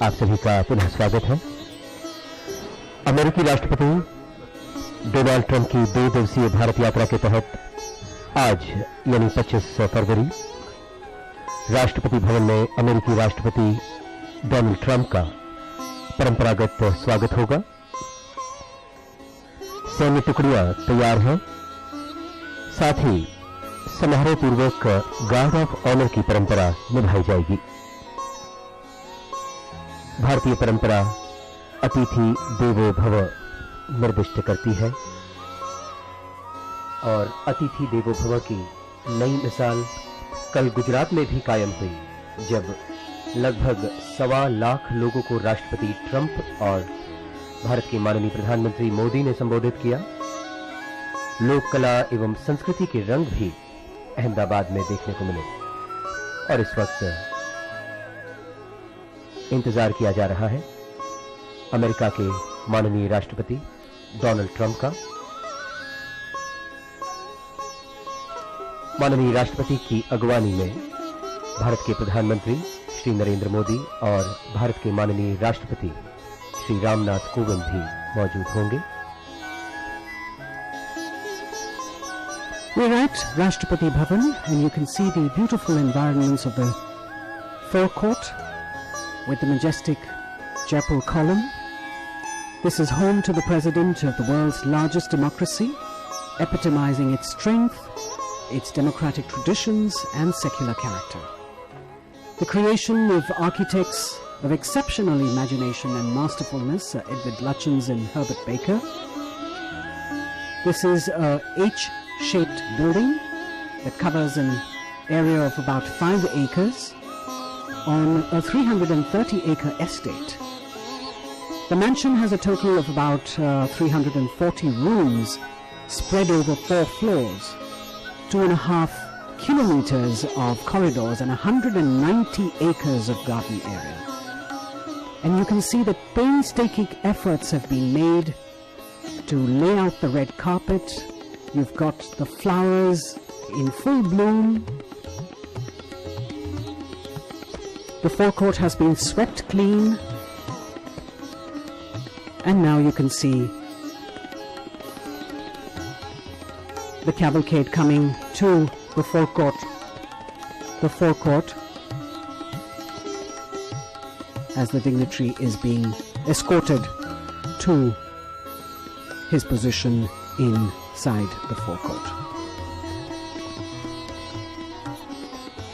आप सभी का पुनः स्वागत है। अमेरिकी राष्ट्रपति डोनाल्ड ट्रंप की 2 दिवसीय भारत यात्रा के तहत आज यानी 25 फरवरी राष्ट्रपति भवन में अमेरिकी राष्ट्रपति डोनाल्ड ट्रंप का परंपरागत स्वागत होगा। सैन्य टुकड़ियां तैयार हैं, साथ ही समारोहपूर्वक गार्ड ऑफ ऑनर की परंपरा निभाई जाएगी। भारतीय परंपरा अतिथि देवो भव निर्दिष्ट करती है और अतिथि देवो भव की नई मिसाल कल गुजरात में भी कायम हुई, जब लगभग 1.25 लाख लोगों को राष्ट्रपति ट्रंप और भारत के माननीय प्रधानमंत्री मोदी ने संबोधित किया। लोक कला एवं संस्कृति के रंग भी अहमदाबाद में देखने को मिले और इस वक्त इंतजार किया जा रहा है अमेरिका के माननीय राष्ट्रपति डोनाल्ड ट्रंप का। माननीय राष्ट्रपति की अगवानी में भारत के प्रधानमंत्री श्री नरेंद्र मोदी और भारत के माननीय राष्ट्रपति श्री रामनाथ कोविंद भी मौजूद होंगे। We're at Rastrapati Bhavan and you can see the beautiful environments of the forecourt with the majestic Jaipur column. This is home to the president of the world's largest democracy, epitomizing its strength, its democratic traditions and secular character. The creation of architects of exceptional imagination and masterfulness, Edward Lutyens and Herbert Baker. This is a H-shaped building that covers an area of about 5 acres on a 330-acre estate. The mansion has a total of about 340 rooms spread over 4 floors, 2.5 kilometers of corridors and 190 acres of garden area. And you can see that painstaking efforts have been made to lay out the red carpet. You've got the flowers in full bloom. The forecourt has been swept clean. And now you can see the cavalcade coming to the forecourt. The forecourt, as the dignitary is being escorted to his position inside the forecourt.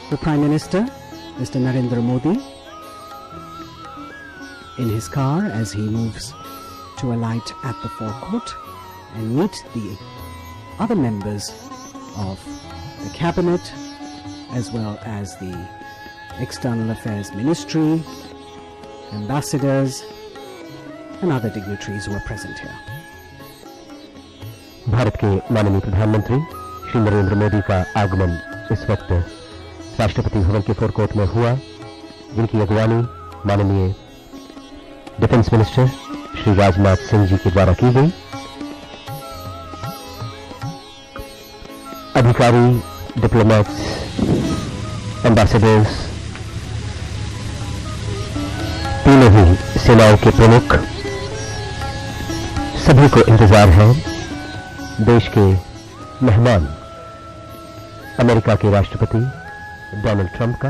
The Prime Minister, Mr. Narendra Modi, in his car as he moves to alight at the forecourt and meet the other members of the cabinet as well as the External Affairs Ministry, ambassadors and other dignitaries who are present here. Bharat के माननीय प्रधानमंत्री श्री नरेंद्र मोदी का आगमन इस वक्त राष्ट्रपति भवन के forecourt में हुआ, जिनकी अगवानी माननीय डिफेंस मिनिस्टर श्री राजनाथ सिंह जी के द्वारा की गई। अधिकारी, डिप्लोमेट्स, एम्बेसडर्स, तीनों ही सेनाओं के प्रमुख, सभी को इंतजार है देश के मेहमान अमेरिका के राष्ट्रपति डोनाल्ड ट्रंप का।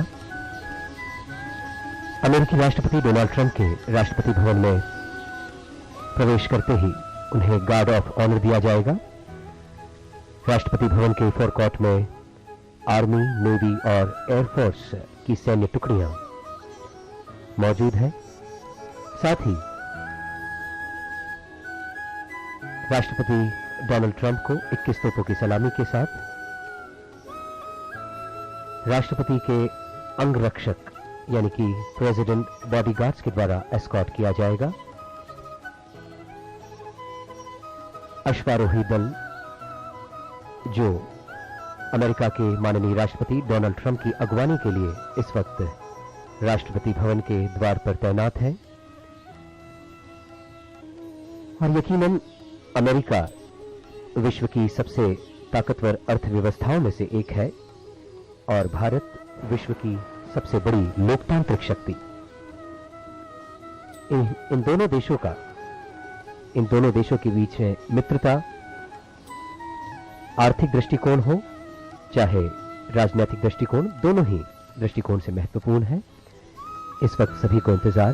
अमेरिकी राष्ट्रपति डोनाल्ड ट्रंप के राष्ट्रपति भवन में प्रवेश करते ही उन्हें गार्ड ऑफ ऑनर दिया जाएगा। राष्ट्रपति भवन के फोरकोर्ट में आर्मी, नेवी और एयरफोर्स की सैन्य टुकड़ियां मौजूद हैं। साथ ही राष्ट्रपति डोनाल्ड ट्रंप को 21 तोपों की सलामी के साथ राष्ट्रपति के अंगरक्षक यानी कि प्रेसिडेंट बॉडीगार्ड्स के द्वारा एस्कॉर्ट किया जाएगा। अश्वारोही दल जो अमेरिका के माननीय राष्ट्रपति डोनाल्ड ट्रंप की अगवानी के लिए इस वक्त राष्ट्रपति भवन के द्वार पर तैनात है। और यकीनन अमेरिका विश्व की सबसे ताकतवर अर्थव्यवस्थाओं में से एक है और भारत विश्व की सबसे बड़ी लोकतांत्रिक शक्ति। इन दोनों देशों के बीच में मित्रता, आर्थिक दृष्टिकोण हो चाहे राजनीतिक दृष्टिकोण, दोनों ही दृष्टिकोण से महत्वपूर्ण है। इस वक्त सभी को इंतजार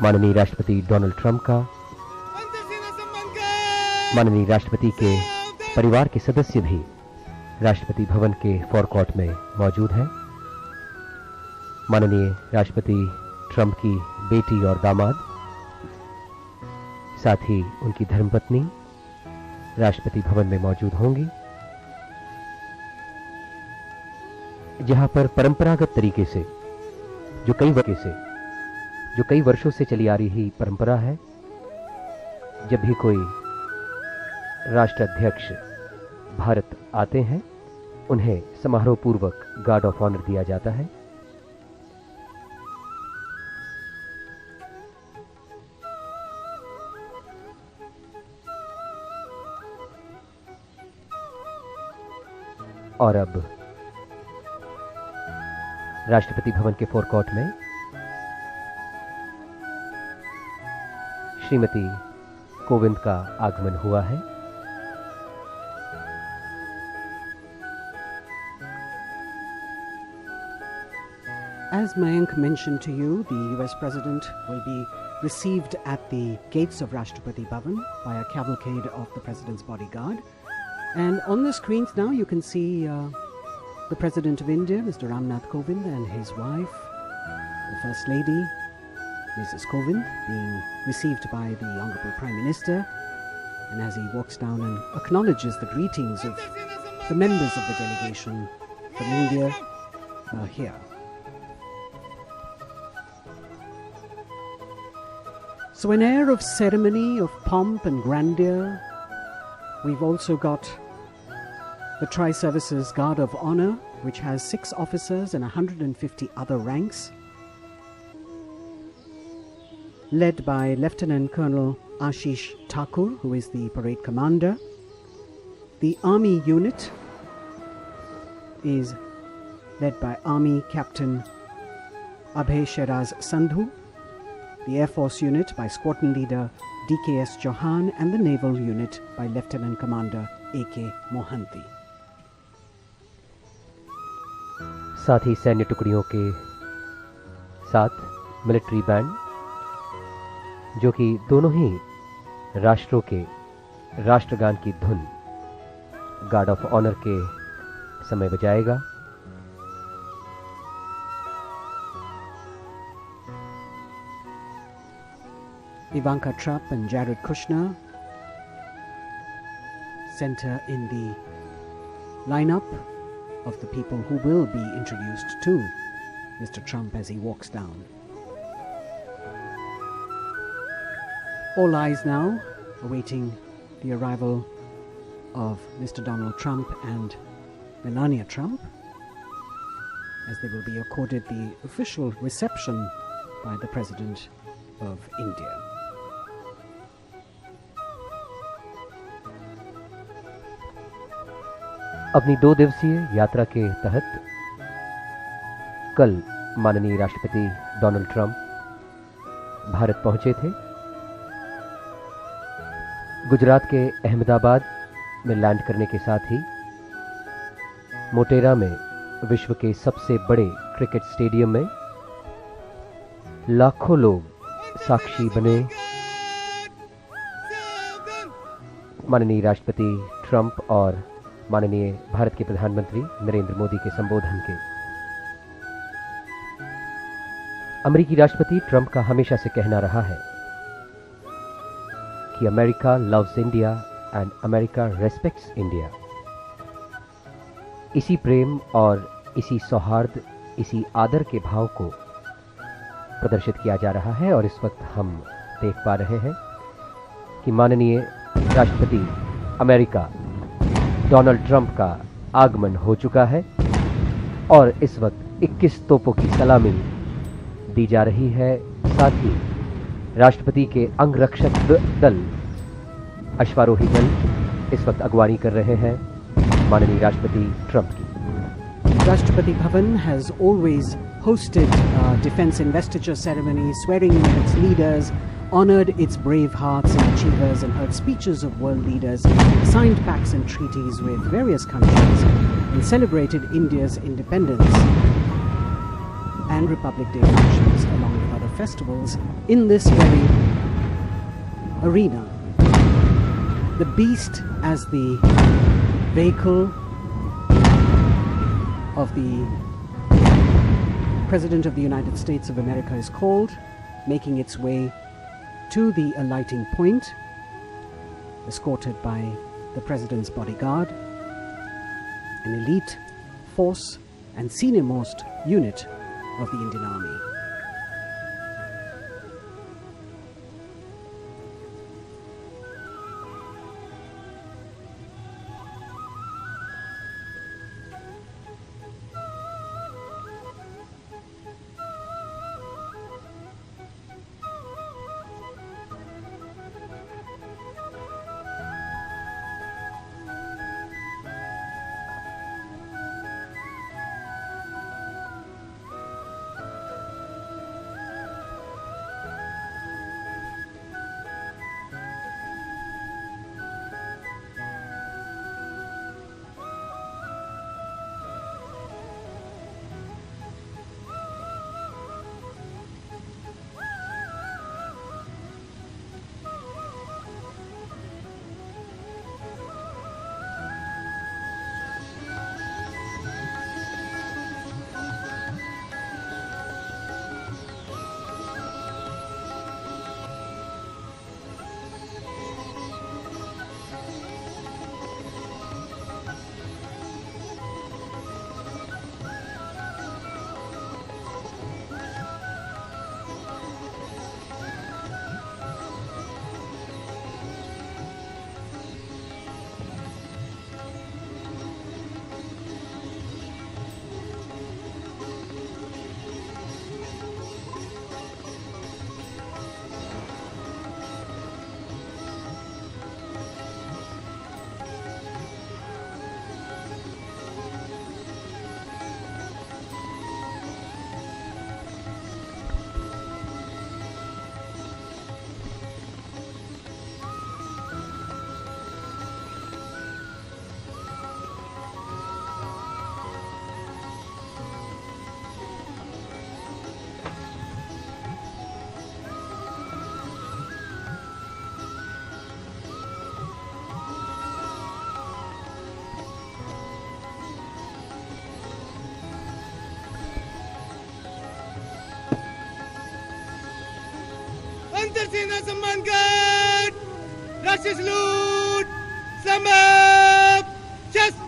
माननीय राष्ट्रपति डोनाल्ड ट्रंप का, माननीय राष्ट्रपति के परिवार के सदस्य भी राष्ट्रपति भवन के फोरकॉर्ट में मौजूद हैं। माननीय राष्ट्रपति ट्रंप की बेटी और दामाद, साथ ही उनकी धर्मपत्नी राष्ट्रपति भवन में मौजूद होंगी, जहां पर परंपरागत तरीके से जो कई वर्षों से चली आ रही परंपरा है, जब भी कोई राष्ट्राध्यक्ष भारत आते हैं उन्हें समारोह पूर्वक गार्ड ऑफ ऑनर दिया जाता है। और अब राष्ट्रपति भवन के फोरकॉर्ट में श्रीमती कोविंद का आगमन हुआ है। As Mayank mentioned to you, the US President will be received at the gates of Rastrapati Bhavan by a cavalcade of the President's bodyguard. And on the screens now you can see the President of India, Mr. Ramnath Kovind, and his wife, the First Lady, Mrs. Kovind, being received by the Honorable Prime Minister. And as he walks down and acknowledges the greetings of the members of the delegation from India here. So an air of ceremony, of pomp and grandeur. We've also got the Tri-Services Guard of Honor, which has 6 officers and 150 other ranks, led by Lieutenant Colonel Ashish Thakur, who is the parade commander. The Army unit is led by Army Captain Abhay Shiraz Sandhu, the Air Force unit by Squadron Leader DKS Chauhan, and the Naval unit by Lieutenant Commander AK Mohanty. साथ ही सैन्य टुकड़ियों के साथ military band, जो कि दोनों ही राष्ट्रों के राष्ट्रगान की धुन गार्ड ऑफ ऑनर के समय बजाएगा। Ivanka Trump and Jared Kushner center in the lineup of the people who will be introduced to Mr. Trump as he walks down. All eyes now awaiting the arrival of Mr. Donald Trump and Melania Trump, as they will be accorded the official reception by the President of India. अपनी 2 दिवसीय यात्रा के तहत कल माननीय राष्ट्रपति Donald Trump Bharat पहुंचे थे। गुजरात के अहमदाबाद में लैंड करने के साथ ही मोटेरा में विश्व के सबसे बड़े क्रिकेट स्टेडियम में लाखों लोग साक्षी बने माननीय राष्ट्रपति ट्रंप और माननीय भारत के प्रधानमंत्री नरेंद्र मोदी के संबोधन के। अमेरिकी राष्ट्रपति ट्रंप का हमेशा से कहना रहा है कि America loves India and America respects India. इसी प्रेम और इसी सौहार्द, इसी आदर के भाव को प्रदर्शित किया जा रहा है। और इस वक्त हम देख पा रहे हैं कि माननीय राष्ट्रपति अमेरिका डोनाल्ड ट्रंप का आगमन हो चुका है और इस वक्त 21 तोपों की सलामी दी जा रही है। साथ ही राष्ट्रपति के अंगरक्षक दल, अश्वारोही दल इस वक्त अगवानी कर रहे हैं माननीय राष्ट्रपति ट्रंप की। Rastrapati Bhavan has always hosted defense investiture ceremonies, swearing in of its leaders, honored its brave hearts and achievers, and heard speeches of world leaders, signed pacts and treaties with various countries, and celebrated India's independence and Republic Day functions along with other festivals in this very arena. The beast as the vehicle of the President of the United States of America is called, making its way to the alighting point, escorted by the President's bodyguard, an elite force and senior-most unit of the Indian Army. अंतरसेना सम्मान guard, राष्ट्रीय salute, समाप्त, चस।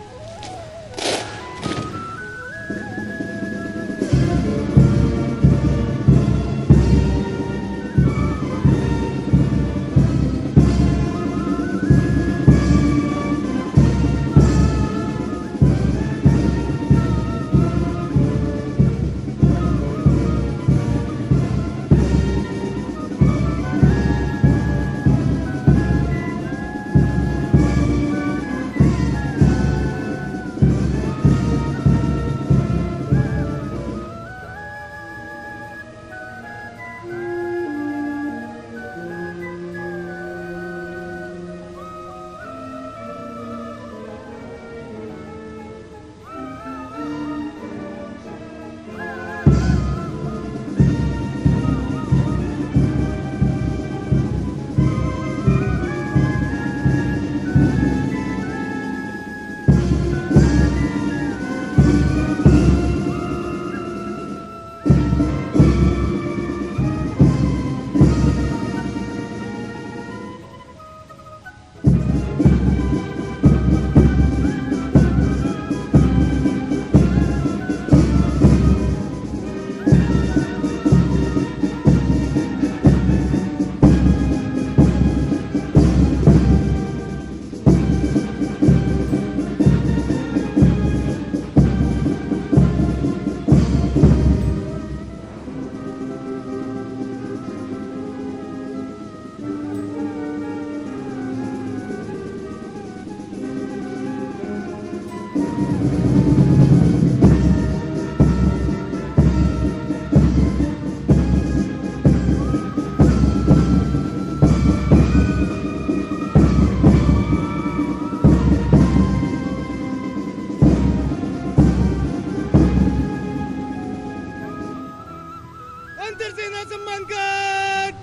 Guard!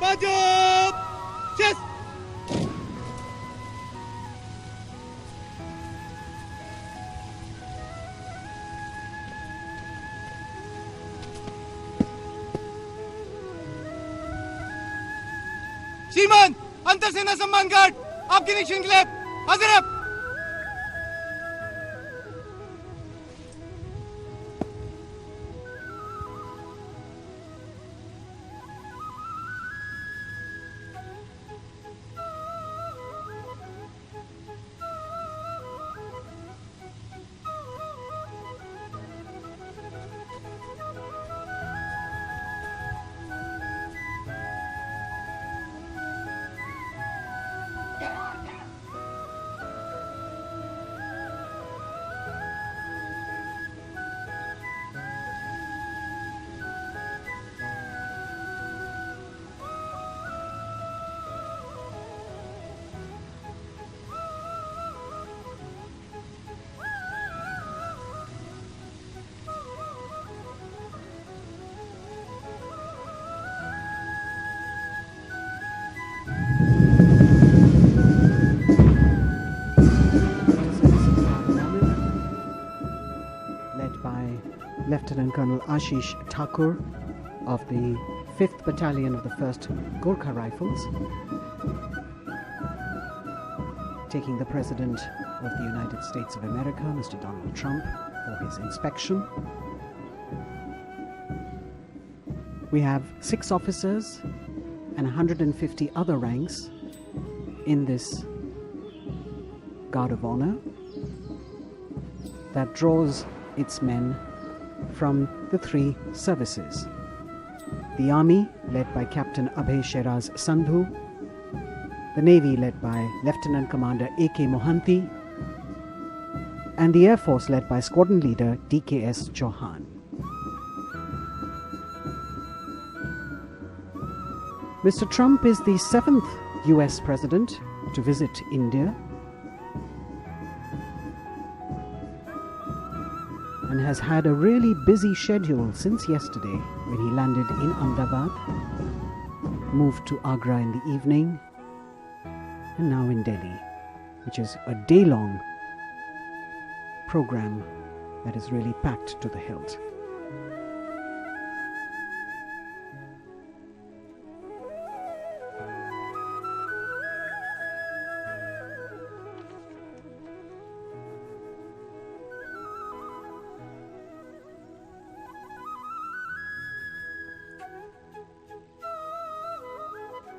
Bajop! Chest! श्रीमान अंतर सेना सम्मान guard आपके निरीक्षण के लिए हाजिर है। Lieutenant Colonel Ashish Thakur of the 5th Battalion of the 1st Gorkha Rifles, taking the President of the United States of America, Mr. Donald Trump, for his inspection. We have 6 officers and 150 other ranks in this Guard of Honor that draws its men from the 3 services. The Army, led by Captain Abhay Sheraz Sandhu, the Navy, led by Lieutenant Commander A.K. Mohanty, and the Air Force, led by Squadron Leader D.K.S. Chauhan. Mr. Trump is the 7th US President to visit India and has had a really busy schedule since yesterday when he landed in Ahmedabad, moved to Agra in the evening, and now in Delhi, which is a day-long program that is really packed to the hilt.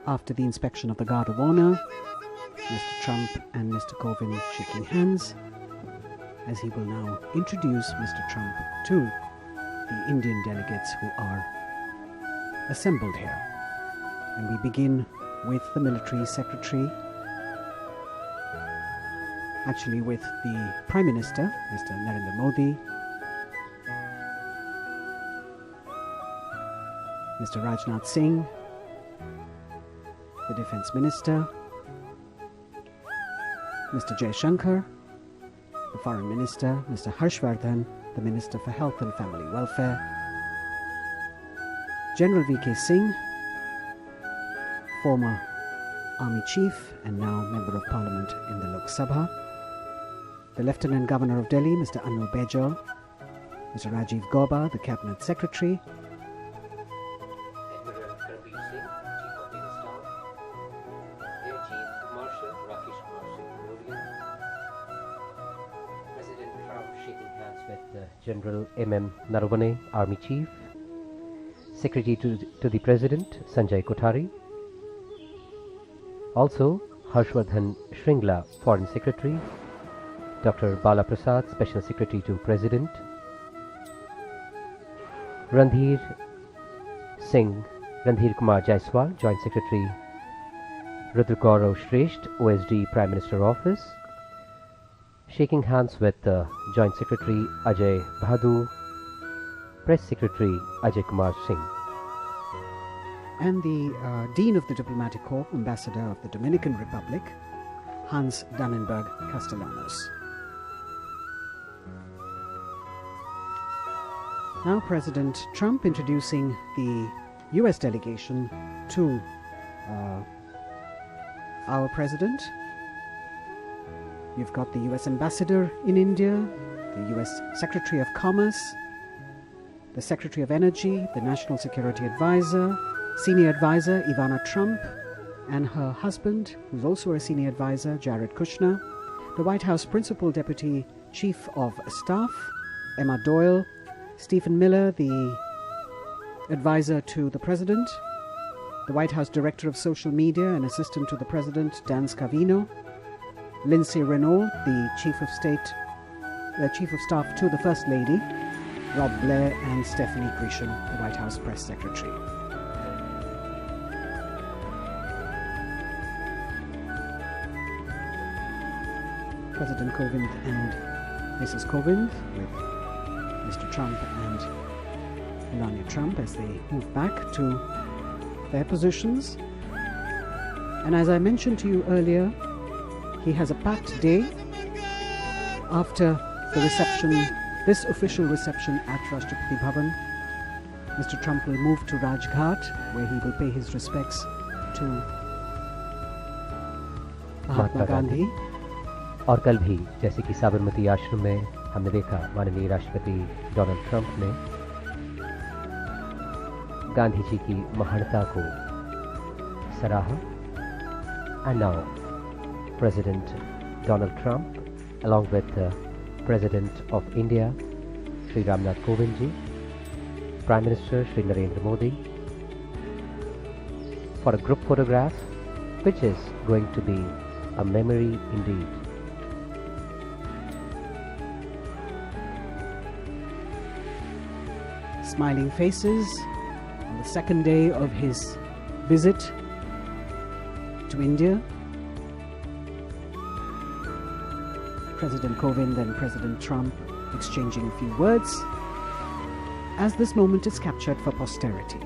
After the inspection of the Guard of Honor, Mr. Trump and Mr. Kovind shaking hands, as he will now introduce Mr. Trump to the Indian delegates who are assembled here. And we begin with the military secretary, actually with the Prime Minister, Mr. Narendra Modi, Mr. Rajnath Singh, the Defense Minister, Mr. Jay Shankar, the Foreign Minister, Mr. Harshvardhan, the Minister for Health and Family Welfare, General V.K. Singh, former Army Chief and now Member of Parliament in the Lok Sabha, the Lieutenant Governor of Delhi, Mr. Anil Bajaj, Mr. Rajiv Gauba, the Cabinet Secretary, General M.M. Naravane, Army Chief, Secretary to the President, Sanjay Kothari, also Harshvardhan Shringla, Foreign Secretary, Dr. Bala Prasad, Special Secretary to President, Randhir Kumar Jaiswal, Joint Secretary, Rudra Gaurav Shresht, OSD, Prime Minister Office, shaking hands with Joint Secretary Ajay Bahadur, Press Secretary Ajay Kumar Singh, and the Dean of the Diplomatic Corps, Ambassador of the Dominican Republic, Hans Dannenberg Castellanos. Now President Trump introducing the US delegation to our president. You've got the US ambassador in India, the US Secretary of Commerce, the Secretary of Energy, the National Security Advisor, Senior Advisor Ivana Trump, and her husband, who's also a Senior Advisor, Jared Kushner, the White House Principal Deputy Chief of Staff, Emma Doyle, Stephen Miller, the Advisor to the President, the White House Director of Social Media and Assistant to the President, Dan Scavino, Lindsay Renault, the Chief of Staff to the First Lady, Rob Blair, and Stephanie Grisham, the White House Press Secretary. President Kovind and Mrs. Kovind with Mr. Trump and Melania Trump as they move back to their positions. And as I mentioned to you earlier, he has a packed day after the reception, this official reception at Rastrapati Bhavan. Mr. Trump will move to Rajghat, where he will pay his respects to Mahatma Gandhi. और कल भी जैसे कि साबरमती आश्रम में हमने देखा माननीय राष्ट्रपति डोनाल्ड ट्रंप ने गांधी जी की महानता को सराहा. And now President Donald Trump along with the President of India Shri Ramnath Kovind ji, Prime Minister Shri Narendra Modi for a group photograph which is going to be a memory indeed. Smiling faces on the second day of his visit to India. President Kovind and President Trump exchanging a few words as this moment is captured for posterity.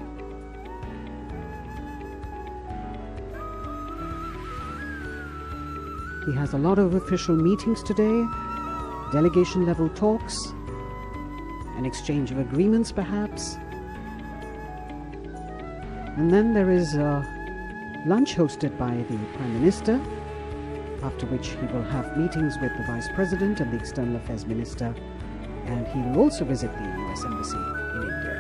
He has a lot of official meetings today, delegation level talks, an exchange of agreements perhaps. And then there is a lunch hosted by the Prime Minister, after which he will have meetings with the Vice President and the External Affairs Minister, and he will also visit the US Embassy in India.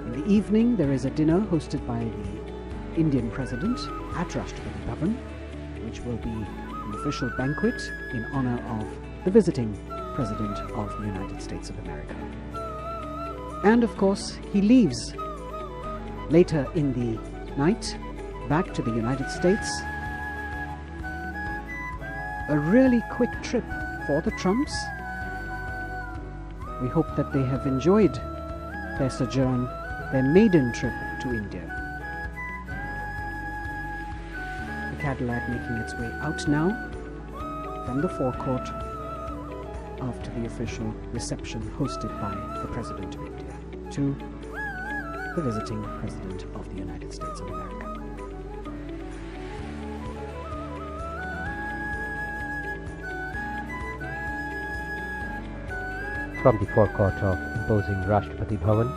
In the evening there is a dinner hosted by the Indian President at Rastrapati Bhavan, which will be an official banquet in honor of the visiting President of the United States of America. And of course, he leaves later in the night back to the United States. A really quick trip for the Trumps. We hope that they have enjoyed their sojourn, their maiden trip to India. The Cadillac making its way out now from the forecourt after the official reception hosted by the President of India to the visiting President of the United States of America. From the forecourt of imposing Rastrapati Bhavan,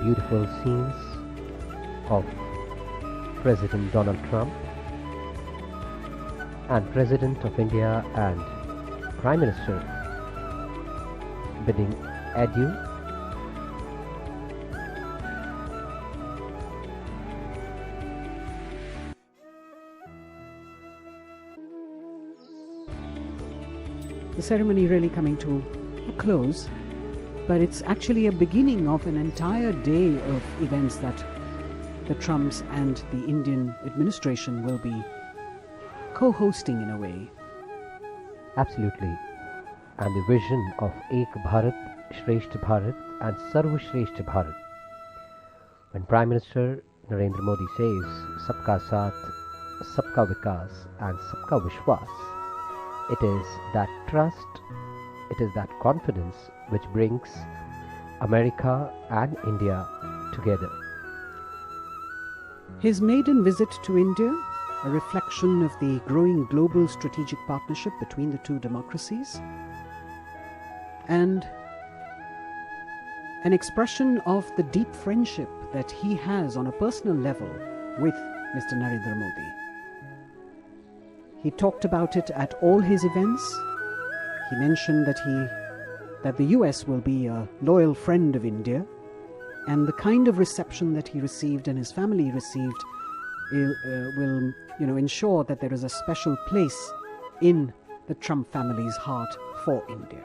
beautiful scenes of President Donald Trump and President of India and Prime Minister bidding adieu. The ceremony really coming to a close, but it's actually a beginning of an entire day of events that the Trumps and the Indian administration will be co-hosting in a way. Absolutely. And the vision of Ek Bharat, Shreshtha Bharat and Sarva Shreshtha Bharat. When Prime Minister Narendra Modi says Sabka Saath, Sabka Vikas and Sabka Vishwas, it is that trust, it is that confidence which brings America and India together. His maiden visit to India, a reflection of the growing global strategic partnership between the two democracies, and an expression of the deep friendship that he has on a personal level with Mr. Narendra Modi. He talked about it at all his events. He mentioned that the US will be a loyal friend of India, and the kind of reception that he received and his family received will ensure that there is a special place in the Trump family's heart for India.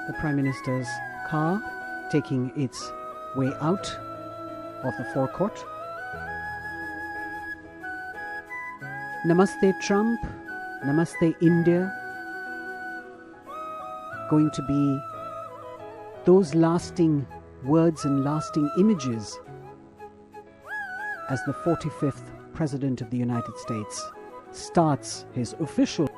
The Prime Minister's car taking its way out of the forecourt. Namaste Trump, Namaste India, going to be those lasting words and lasting images as the 45th President of the United States starts his official